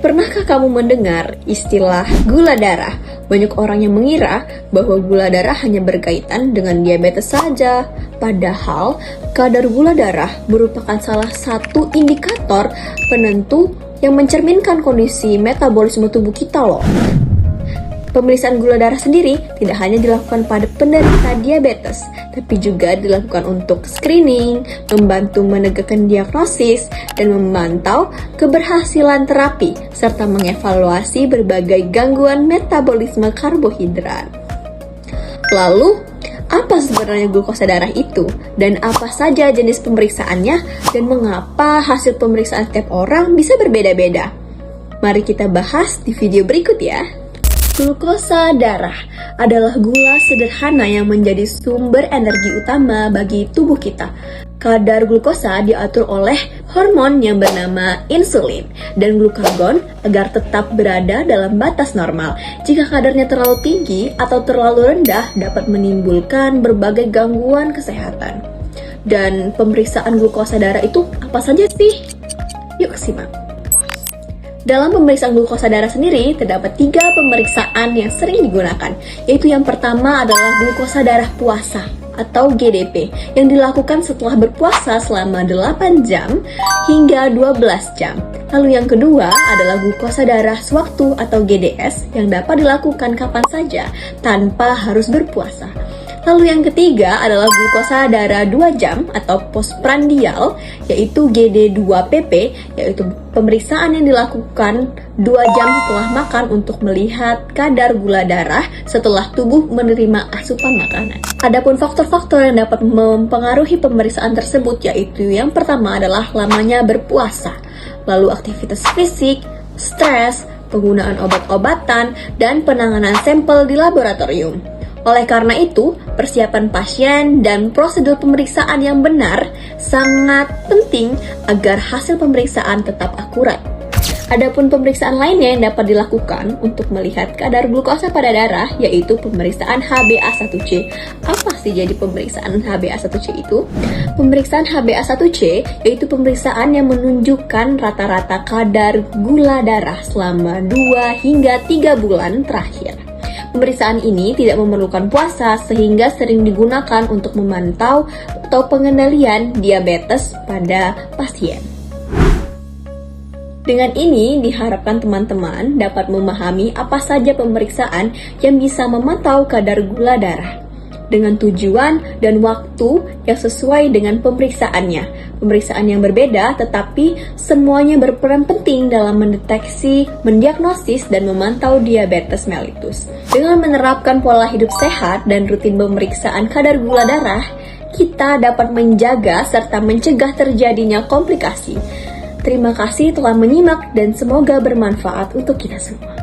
Pernahkah kamu mendengar istilah gula darah? Banyak orang yang mengira bahwa gula darah hanya berkaitan dengan diabetes saja. Padahal, kadar gula darah merupakan salah satu indikator penentu yang mencerminkan kondisi metabolisme tubuh kita loh. Pemeriksaan gula darah sendiri tidak hanya dilakukan pada penderita diabetes, tapi juga dilakukan untuk screening, membantu menegakkan diagnosis, dan memantau keberhasilan terapi, serta mengevaluasi berbagai gangguan metabolisme karbohidrat. Lalu, apa sebenarnya glukosa darah itu? Dan apa saja jenis pemeriksaannya? Dan mengapa hasil pemeriksaan setiap orang bisa berbeda-beda? Mari kita bahas di video berikut ya. Glukosa darah adalah gula sederhana yang menjadi sumber energi utama bagi tubuh kita. Kadar glukosa diatur oleh hormon yang bernama insulin dan glukagon agar tetap berada dalam batas normal. Jika kadarnya terlalu tinggi atau terlalu rendah dapat menimbulkan berbagai gangguan kesehatan. Dan pemeriksaan glukosa darah itu apa saja sih? Yuk simak. Dalam pemeriksaan glukosa darah sendiri, terdapat 3 pemeriksaan yang sering digunakan, yaitu yang pertama adalah glukosa darah puasa atau GDP, yang dilakukan setelah berpuasa selama 8 jam hingga 12 jam. Lalu yang kedua adalah glukosa darah sewaktu atau GDS, yang dapat dilakukan kapan saja tanpa harus berpuasa. Lalu yang ketiga adalah glukosa darah 2 jam atau postprandial, yaitu GD2PP, yaitu pemeriksaan yang dilakukan 2 jam setelah makan untuk melihat kadar gula darah setelah tubuh menerima asupan makanan. Adapun faktor-faktor yang dapat mempengaruhi pemeriksaan tersebut yaitu yang pertama adalah lamanya berpuasa, lalu aktivitas fisik, stres, penggunaan obat-obatan, dan penanganan sampel di laboratorium. Oleh karena itu, persiapan pasien dan prosedur pemeriksaan yang benar sangat penting agar hasil pemeriksaan tetap akurat. Adapun pemeriksaan lainnya yang dapat dilakukan untuk melihat kadar glukosa pada darah yaitu pemeriksaan HbA1c. Apa sih jadi pemeriksaan HbA1c itu? Pemeriksaan HbA1c yaitu pemeriksaan yang menunjukkan rata-rata kadar gula darah selama 2 hingga 3 bulan terakhir. Pemeriksaan ini tidak memerlukan puasa sehingga sering digunakan untuk memantau atau pengendalian diabetes pada pasien. Dengan ini diharapkan teman-teman dapat memahami apa saja pemeriksaan yang bisa memantau kadar gula darah dengan tujuan dan waktu yang sesuai dengan pemeriksaannya. Pemeriksaan yang berbeda tetapi semuanya berperan penting dalam mendeteksi, mendiagnosis, dan memantau diabetes mellitus. Dengan menerapkan pola hidup sehat dan rutin pemeriksaan kadar gula darah, kita dapat menjaga serta mencegah terjadinya komplikasi. Terima kasih telah menyimak dan semoga bermanfaat untuk kita semua.